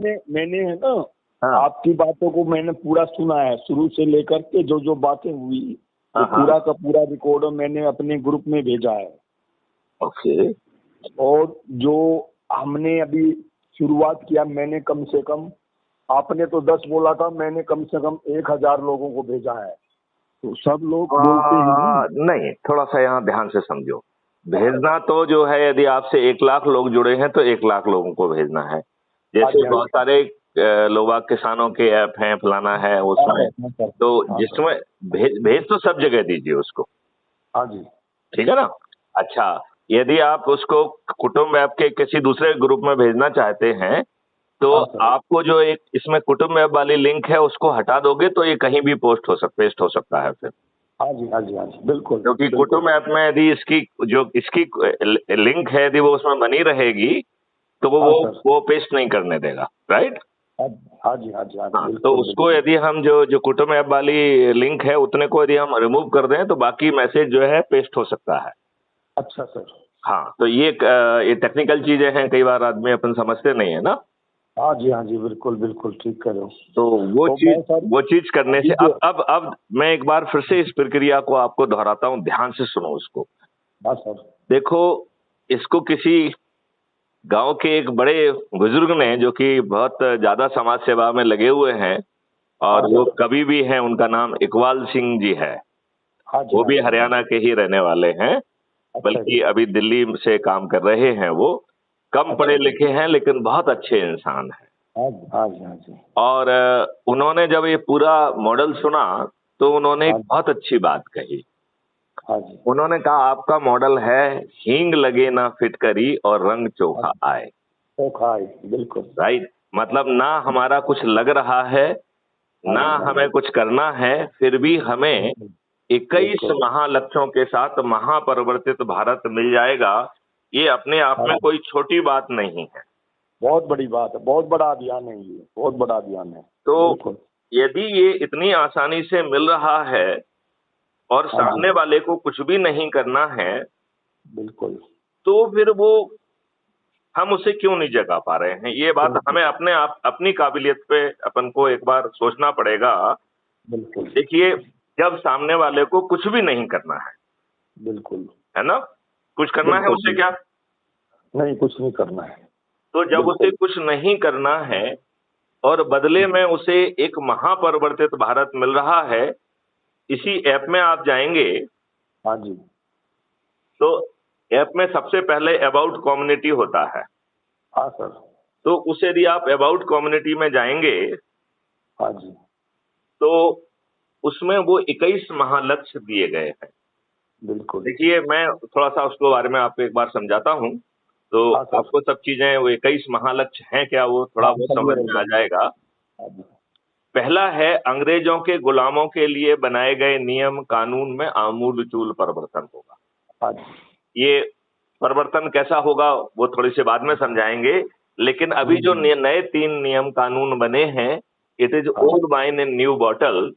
मैंने है ना, हाँ आपकी बातों को मैंने पूरा सुना है, शुरू से लेकर के जो जो बातें हुई वो हाँ। पूरा का पूरा रिकॉर्ड मैंने अपने ग्रुप में भेजा है। ओके। और जो हमने अभी शुरुआत किया, मैंने कम से कम, आपने तो 10 बोला था, मैंने कम से कम 1000 लोगों को भेजा है। तो सब लोग बोलते हैं नहीं। नहीं, थोड़ा सा यहाँ ध्यान से समझो। भेजना तो जो है, यदि आपसे 1 लाख लोग जुड़े हैं तो 1 लाख लोगों को भेजना है। हाँ जी, जैसे हाँ बहुत जी, सारे लोग किसानों के ऐप हैं, फलाना है, हाँ उसमें सर, हाँ सर, तो हाँ सर, जिसमें भेज भेज तो सब जगह दीजिए उसको। हाँ जी, ठीक है ना। अच्छा, यदि आप उसको कुटुंब ऐप के किसी दूसरे ग्रुप में भेजना चाहते हैं तो हाँ सर, आपको जो एक इसमें कुटुंब ऐप वाली लिंक है उसको हटा दोगे तो ये कहीं भी पेस्ट हो सकता है फिर। हाँ जी, हाँ जी, हाँ जी, बिल्कुल क्योंकि बिल्कुल। कुटुंब ऐप में यदि इसकी लिंक है, यदि वो उसमें बनी रहेगी तो हाँ सर, वो पेस्ट नहीं करने देगा, राइट। हाँ हाँ जी, हाँ जी, हाँ जी, हाँ, तो बिल्कुल उसको बिल्कुल। यदि हम जो जो कुटुंब ऐप वाली लिंक है उतने को यदि हम रिमूव कर दें तो बाकी मैसेज जो है पेस्ट हो सकता है। अच्छा सर। हाँ, तो ये टेक्निकल चीजें हैं, कई बार आदमी अपन समझते नहीं है ना। हाँ जी, हाँ जी, बिल्कुल बिल्कुल ठीक कर रहे हो। तो तो मैं सर वो चीज करने अभी से जो, अब मैं एक बार फिर से इस प्रक्रिया को आपको दोहराता हूँ, ध्यान से सुनो उसको। हाँ सर, देखो, इसको किसी गांव के एक बड़े बुजुर्ग ने, जो कि बहुत ज्यादा समाज सेवा में लगे हुए हैं, हाँ और वो सर, कवि भी हैं, उनका नाम इकबाल सिंह जी है। हाँ जी, वो हाँ भी जी, हाँ जी। हरियाणा के ही रहने वाले हैं, अच्छा बल्कि जी, अभी दिल्ली से काम कर रहे हैं। वो कम अच्छा पढ़े जी, लिखे हैं लेकिन बहुत अच्छे इंसान हैं। हाँ जी, हाँ जी, हाँ जी, और उन्होंने जब ये पूरा मॉडल सुना तो उन्होंने एक हाँ जी, बहुत अच्छी बात कही। हाँ जी, उन्होंने कहा, आपका मॉडल है हींग लगे ना फिटकरी और रंग हाँ चोखा जी, आए। तो खाए बिल्कुल। राइट, मतलब ना हमारा कुछ लग रहा है, हाँ ना जी, हाँ जी, हमें कुछ करना है, फिर भी हमें बिल्कुल 21 बिल्कुल। महालक्ष्यों के साथ महापरिवर्तित भारत मिल जाएगा। ये अपने आप हाँ में जी, कोई छोटी बात नहीं है। बहुत बड़ी बात है, बहुत बड़ा अभियान है ये, बहुत बड़ा अभियान है। तो बिल्कुल। यदि ये इतनी आसानी से मिल रहा है और हाँ जी, सामने वाले को कुछ भी नहीं करना है, बिल्कुल तो फिर वो हम उसे क्यों नहीं जगा पा रहे हैं? ये बात बिल्कुल हमें अपने आप अपनी काबिलियत पे अपन को एक बार सोचना पड़ेगा। बिल्कुल देखिए, जब सामने वाले को कुछ भी नहीं करना बिल्कुल है ना, कुछ करना है बिल्कुल उसे क्या? बिल्कुल। नहीं, कुछ नहीं करना है। तो जब उसे बिल्कुल। कुछ नहीं करना है और बदले में उसे एक महापरिवर्तित भारत मिल रहा है, इसी ऐप में आप जाएंगे हाँ जी, तो ऐप में सबसे पहले अबाउट कम्युनिटी होता है। हाँ सर, तो उस यदि आप अबाउट कम्युनिटी में जाएंगे हाँ जी, तो उसमें वो 21 महालक्ष्य दिए गए हैं। बिल्कुल। देखिए, मैं थोड़ा सा उसके बारे में आपको एक बार समझाता हूँ, तो हाँ सर, आपको सब चीजें, वो 21 महालक्ष्य हैं क्या, वो थोड़ा हाँ बहुत समझ क्लियर हो में आ जाएंगे। जाएगा। हाँ जी, पहला है, अंग्रेजों के गुलामों के लिए बनाए गए नियम कानून में आमूल-चूल परिवर्तन होगा। हाँ जी, ये परिवर्तन कैसा होगा वो थोड़ी सी बाद में समझाएंगे, लेकिन अभी जो हम्म, नए 3 नियम कानून बने हैं, इट इज हाँ old wine in new bottle. हाँ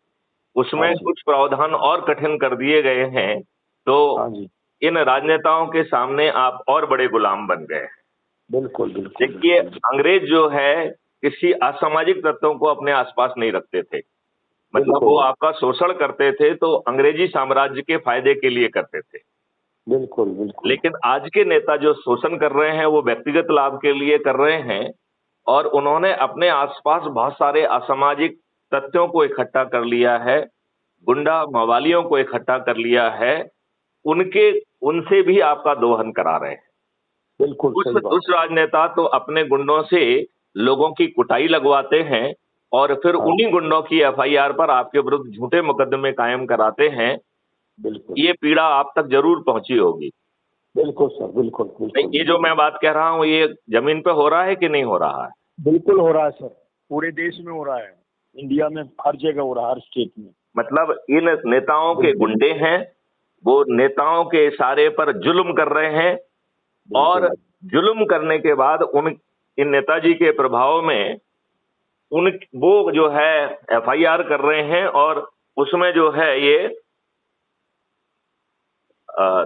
उसमें जी, कुछ प्रावधान और कठिन कर दिए गए हैं। तो हाँ जी, इन राजनेताओं के सामने आप और बड़े गुलाम बन गए हैं। बिल्कुल बिल्कुल देखिए, बिल्कुल। अंग्रेज जो है किसी असामाजिक तत्वों को अपने आसपास नहीं रखते थे। मतलब वो बिल्कुल आपका शोषण करते थे तो अंग्रेजी साम्राज्य के फायदे के लिए करते थे। बिल्कुल बिल्कुल। लेकिन आज के नेता जो शोषण कर रहे हैं वो व्यक्तिगत लाभ के लिए कर रहे हैं, और उन्होंने अपने आसपास बहुत सारे असामाजिक तथ्यों को इकट्ठा कर लिया है, गुंडा मवालियों को इकट्ठा कर लिया है, उनके उनसे भी आपका दोहन करा रहे हैं। बिल्कुल उस सही बात उस है। राजनेता तो अपने गुंडों से लोगों की कुटाई लगवाते हैं और फिर हाँ उन्हीं गुंडों की एफआईआर पर आपके विरुद्ध झूठे मुकदमे कायम कराते हैं। बिल्कुल ये पीड़ा आप तक जरूर पहुंची होगी। बिल्कुल सर, बिल्कुल नहीं, बिल्कुल ये जो बिल्कुल। मैं बात कह रहा हूँ ये जमीन पे हो रहा है कि नहीं हो रहा है? बिल्कुल हो रहा है सर, पूरे देश में हो रहा है, इंडिया में हर जगह हो रहा है, हर स्टेट में। मतलब इन नेताओं के बिल्कुल गुंडे हैं, वो नेताओं के इशारे पर जुल्म कर रहे हैं, और बिल्कुल जुल्म करने के बाद उन इन नेताजी के प्रभाव में उन वो जो है एफआईआर कर रहे हैं, और उसमें जो है ये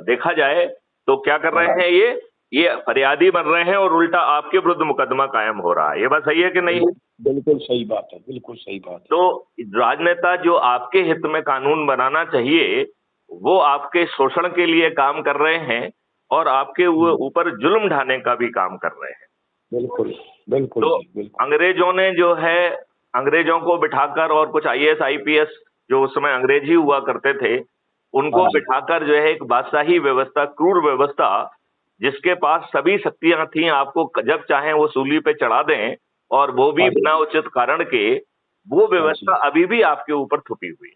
देखा जाए तो क्या कर हाँ रहे जी, हैं ये, ये फरियादी बन रहे हैं और उल्टा आपके विरुद्ध मुकदमा कायम हो रहा है। ये बात सही है कि नहीं? बिल्कुल सही बात है, बिल्कुल सही बात है। तो राजनेता जो आपके हित में कानून बनाना चाहिए, वो आपके शोषण के लिए काम कर रहे हैं और आपके ऊपर जुल्म ढाने का भी काम कर रहे हैं। बिल्कुल बिल्कुल तो जी, बिल्कुल। अंग्रेजों ने जो है, अंग्रेजों को बिठाकर और कुछ आईएएस आईपीएस जो उस समय अंग्रेजी हुआ करते थे, उनको हाँ जी। बिठाकर जो है एक बादशाही व्यवस्था, क्रूर व्यवस्था, जिसके पास सभी शक्तियां थी, आपको जब चाहें वो सूली पे चढ़ा दें, और वो भी हाँ जी। बिना उचित कारण के, वो हाँ जी। व्यवस्था अभी भी आपके ऊपर थुपी हुई है।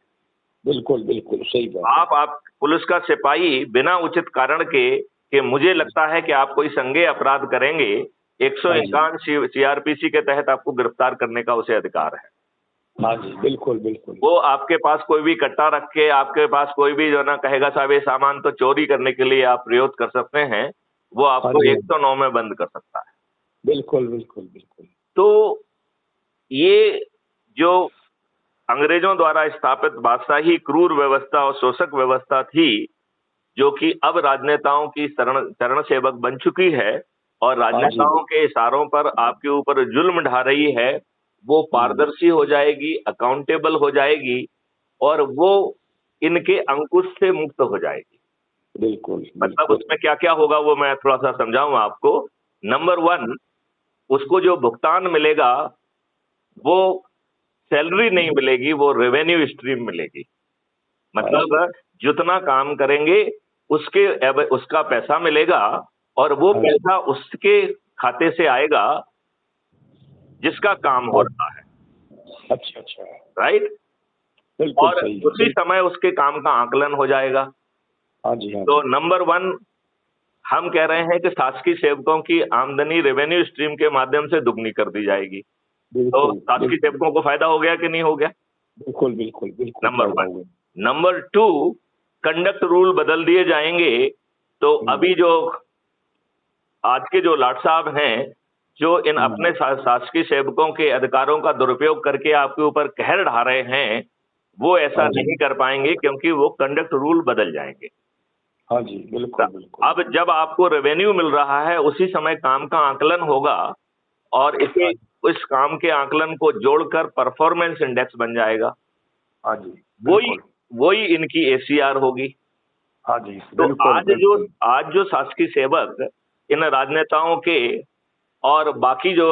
बिल्कुल बिल्कुल सही बात है। आप पुलिस का सिपाही बिना उचित कारण के मुझे लगता है कि आप कोई संज्ञेय अपराध करेंगे, 151 सीआरपीसी के तहत आपको गिरफ्तार करने का उसे अधिकार है। हाँ जी, बिल्कुल बिल्कुल। वो आपके पास कोई भी कट्टा रख के, आपके पास कोई भी जो ना कहेगा साहब ये सामान तो चोरी करने के लिए आप प्रयोग कर सकते हैं, वो हाँ आपको जी। 109 में बंद कर सकता है। बिल्कुल बिल्कुल बिल्कुल। तो ये जो अंग्रेजों द्वारा स्थापित बादशाही क्रूर व्यवस्था और शोषक व्यवस्था थी, जो कि अब राजनेताओं की चरण सेवक बन चुकी है और राजनेताओं के इशारों पर आपके ऊपर जुल्म ढा रही है, वो पारदर्शी हो जाएगी, अकाउंटेबल हो जाएगी और वो इनके अंकुश से मुक्त हो जाएगी। बिल्कुल मतलब उसमें क्या क्या होगा वो मैं थोड़ा सा समझाऊं आपको। नंबर 1, उसको जो भुगतान मिलेगा वो सैलरी नहीं मिलेगी, वो रेवेन्यू स्ट्रीम मिलेगी। मतलब जितना काम करेंगे उसका पैसा मिलेगा और वो पैसा उसके खाते से आएगा जिसका काम हो रहा है। अच्छा अच्छा। राइट। बिल्कुल और सही। उसी समय उसके काम का आकलन हो जाएगा। हाँ जी। हाँ तो जी। नंबर 1, हम कह रहे हैं कि शासकीय सेवकों की आमदनी रेवेन्यू स्ट्रीम के माध्यम से दुगनी कर दी जाएगी। तो शासकीय सेवकों को फायदा हो गया कि नहीं हो गया? बिल्कुल बिल्कुल बिल्कुल। नंबर 1। नंबर 2, कंडक्ट रूल बदल दिए जाएंगे। तो अभी जो आज के जो लाट साहब हैं, जो इन अपने शासकीय सेवकों के अधिकारों का दुरुपयोग करके आपके ऊपर कहर ढा रहे हैं, वो ऐसा नहीं कर पाएंगे क्योंकि वो कंडक्ट रूल बदल जाएंगे। हाँ जी, बिल्कुल बिल्कुल। अब जब आपको रेवेन्यू मिल रहा है, उसी समय काम का आकलन होगा और इस काम के आकलन को जोड़कर परफॉर्मेंस इंडेक्स बन जाएगा। हाँ जी, वही इनकी एसीआर होगी। हाँ जी। तो आज जो शासकीय सेवक इन राजनेताओं के और बाकी जो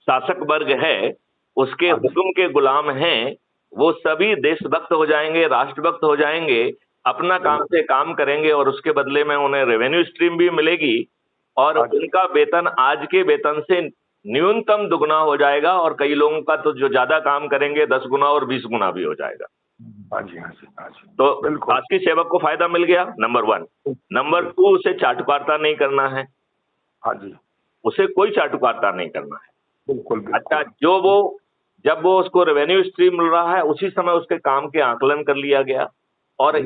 शासक वर्ग है उसके हुक्म के गुलाम हैं, वो सभी देशभक्त हो जाएंगे, राष्ट्रभक्त हो जाएंगे, अपना काम से काम करेंगे और उसके बदले में उन्हें रेवेन्यू स्ट्रीम भी मिलेगी और उनका वेतन आज के वेतन से न्यूनतम दुगना हो जाएगा और कई लोगों का तो जो ज्यादा काम करेंगे 10 गुना और 20 गुना भी हो जाएगा। हाँ जी, हाँ जी, हाँ जी। तो शासकीय सेवक को फायदा मिल गया, नंबर 1। नंबर 2, उसे चाटुकारिता नहीं करना है। हाँ जी, उसे कोई चाटुकारिता नहीं करना है। बिल्कुल। अच्छा, जब वो उसको रेवेन्यू स्ट्रीम मिल रहा है उसी समय उसके काम के आकलन कर लिया गया और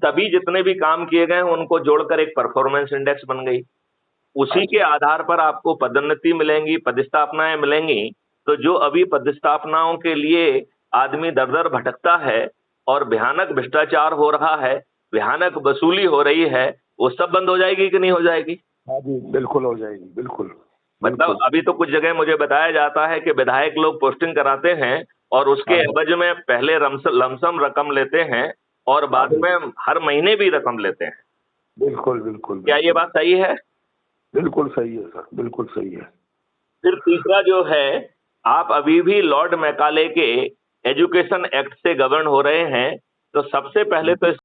तभी जितने भी काम किए गए उनको जोड़कर एक परफॉर्मेंस इंडेक्स बन गई। उसी के आधार पर आपको पदोन्नति मिलेंगी, पदस्थापनाएं मिलेंगी। तो जो अभी पदस्थापनाओं के लिए आदमी दर दर भटकता है और भयानक भ्रष्टाचार हो रहा है, भयानक वसूली हो रही है, वो सब बंद हो जाएगी कि नहीं हो जाएगी? हाँ जी, बिल्कुल हो जाएगी, बिल्कुल। मतलब अभी तो कुछ जगह मुझे बताया जाता है कि विधायक लोग पोस्टिंग कराते हैं और उसके एवज में पहले लमसम रकम लेते हैं और बाद में हर महीने भी रकम लेते हैं। बिल्कुल बिल्कुल। क्या ये बात सही है? बिल्कुल सही है सर, बिल्कुल सही है। फिर तीसरा जो है, आप अभी भी लॉर्ड मैकाले के एजुकेशन एक्ट से गवर्न हो रहे हैं। तो सबसे पहले तो